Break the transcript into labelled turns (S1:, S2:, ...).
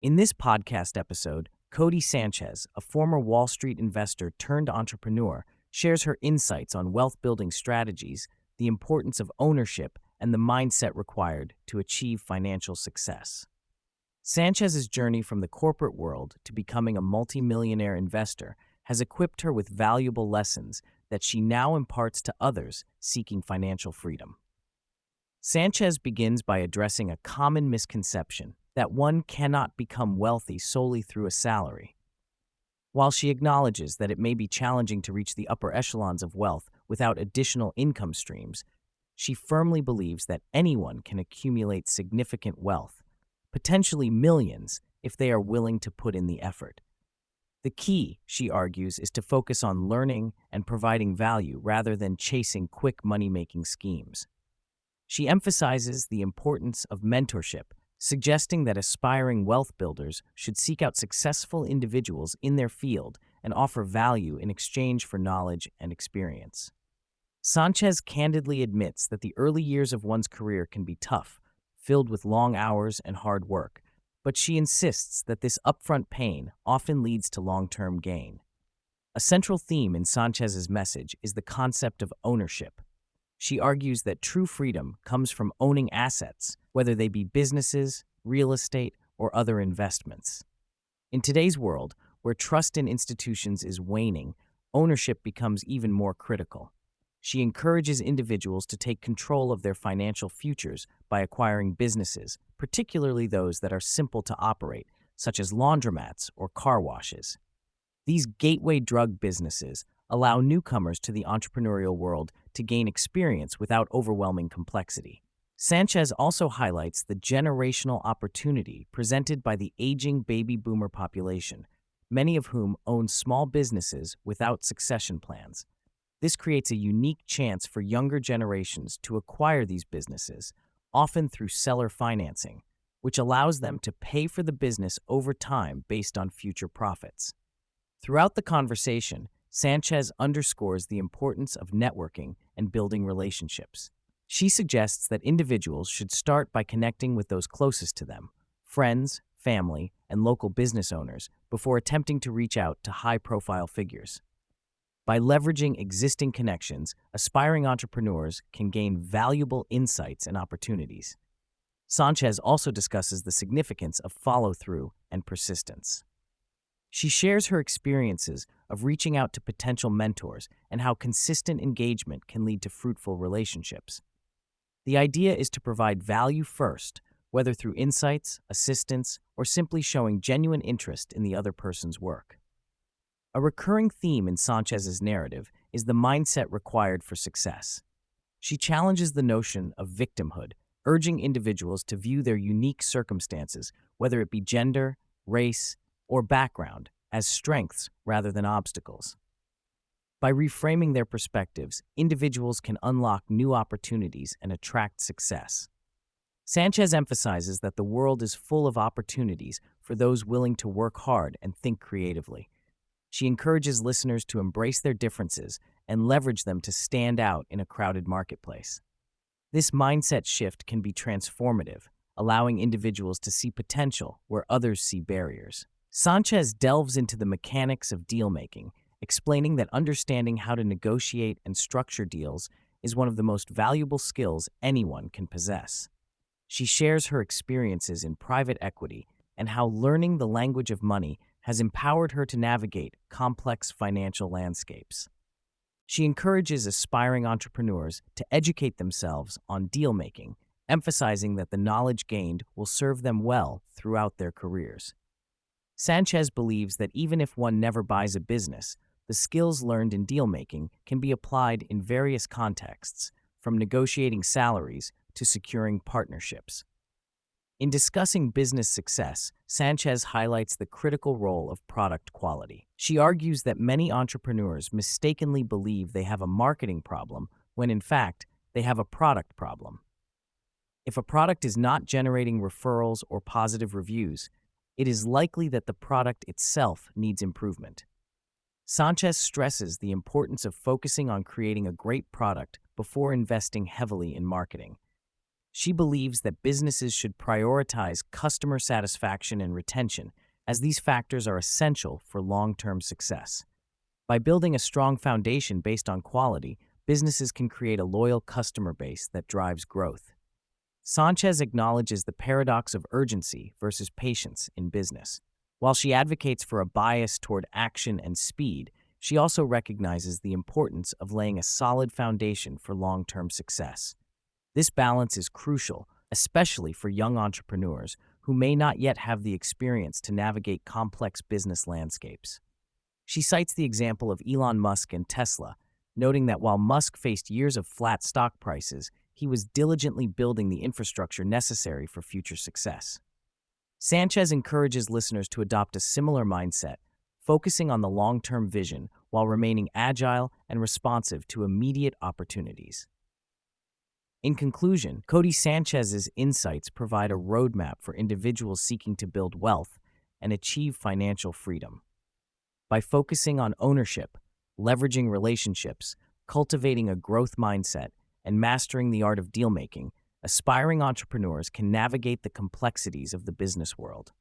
S1: In this podcast episode, Codie Sanchez, a former Wall Street investor turned entrepreneur, shares her insights on wealth building strategies, the importance of ownership, and the mindset required to achieve financial success. Sanchez's journey from the corporate world to becoming a multimillionaire investor has equipped her with valuable lessons that she now imparts to others seeking financial freedom. Sanchez begins by addressing a common misconception that one cannot become wealthy solely through a salary. While she acknowledges that it may be challenging to reach the upper echelons of wealth without additional income streams, she firmly believes that anyone can accumulate significant wealth, potentially millions, if they are willing to put in the effort. The key, she argues, is to focus on learning and providing value rather than chasing quick money-making schemes. She emphasizes the importance of mentorship, suggesting that aspiring wealth builders should seek out successful individuals in their field and offer value in exchange for knowledge and experience. Sanchez candidly admits that the early years of one's career can be tough, filled with long hours and hard work, but she insists that this upfront pain often leads to long-term gain. A central theme in Sanchez's message is the concept of ownership. She argues that true freedom comes from owning assets, whether they be businesses, real estate, or other investments. In today's world, where trust in institutions is waning, ownership becomes even more critical. She encourages individuals to take control of their financial futures by acquiring businesses, particularly those that are simple to operate, such as laundromats or car washes. These gateway drug businesses allow newcomers to the entrepreneurial world to gain experience without overwhelming complexity. Sanchez also highlights the generational opportunity presented by the aging baby boomer population, many of whom own small businesses without succession plans. This creates a unique chance for younger generations to acquire these businesses, often through seller financing, which allows them to pay for the business over time based on future profits. Throughout the conversation, Sanchez underscores the importance of networking and building relationships. She suggests that individuals should start by connecting with those closest to them, friends, family, and local business owners, before attempting to reach out to high-profile figures. By leveraging existing connections, aspiring entrepreneurs can gain valuable insights and opportunities. Sanchez also discusses the significance of follow-through and persistence. She shares her experiences of reaching out to potential mentors and how consistent engagement can lead to fruitful relationships. The idea is to provide value first, whether through insights, assistance, or simply showing genuine interest in the other person's work. A recurring theme in Sanchez's narrative is the mindset required for success. She challenges the notion of victimhood, urging individuals to view their unique circumstances, whether it be gender, race, or background, as strengths rather than obstacles. By reframing their perspectives, individuals can unlock new opportunities and attract success. Sanchez emphasizes that the world is full of opportunities for those willing to work hard and think creatively. She encourages listeners to embrace their differences and leverage them to stand out in a crowded marketplace. This mindset shift can be transformative, allowing individuals to see potential where others see barriers. Sanchez delves into the mechanics of deal-making, explaining that understanding how to negotiate and structure deals is one of the most valuable skills anyone can possess. She shares her experiences in private equity and how learning the language of money has empowered her to navigate complex financial landscapes. She encourages aspiring entrepreneurs to educate themselves on deal-making, emphasizing that the knowledge gained will serve them well throughout their careers. Sanchez believes that even if one never buys a business, the skills learned in deal-making can be applied in various contexts, from negotiating salaries to securing partnerships. In discussing business success, Sanchez highlights the critical role of product quality. She argues that many entrepreneurs mistakenly believe they have a marketing problem when, in fact, they have a product problem. If a product is not generating referrals or positive reviews, it is likely that the product itself needs improvement. Sanchez stresses the importance of focusing on creating a great product before investing heavily in marketing. She believes that businesses should prioritize customer satisfaction and retention, as these factors are essential for long-term success. By building a strong foundation based on quality, businesses can create a loyal customer base that drives growth. Sanchez acknowledges the paradox of urgency versus patience in business. While she advocates for a bias toward action and speed, she also recognizes the importance of laying a solid foundation for long-term success. This balance is crucial, especially for young entrepreneurs who may not yet have the experience to navigate complex business landscapes. She cites the example of Elon Musk and Tesla, noting that while Musk faced years of flat stock prices, he was diligently building the infrastructure necessary for future success. Sanchez encourages listeners to adopt a similar mindset, focusing on the long-term vision while remaining agile and responsive to immediate opportunities. In conclusion, Codie Sanchez's insights provide a roadmap for individuals seeking to build wealth and achieve financial freedom. By focusing on ownership, leveraging relationships, cultivating a growth mindset, and mastering the art of deal-making, aspiring entrepreneurs can navigate the complexities of the business world.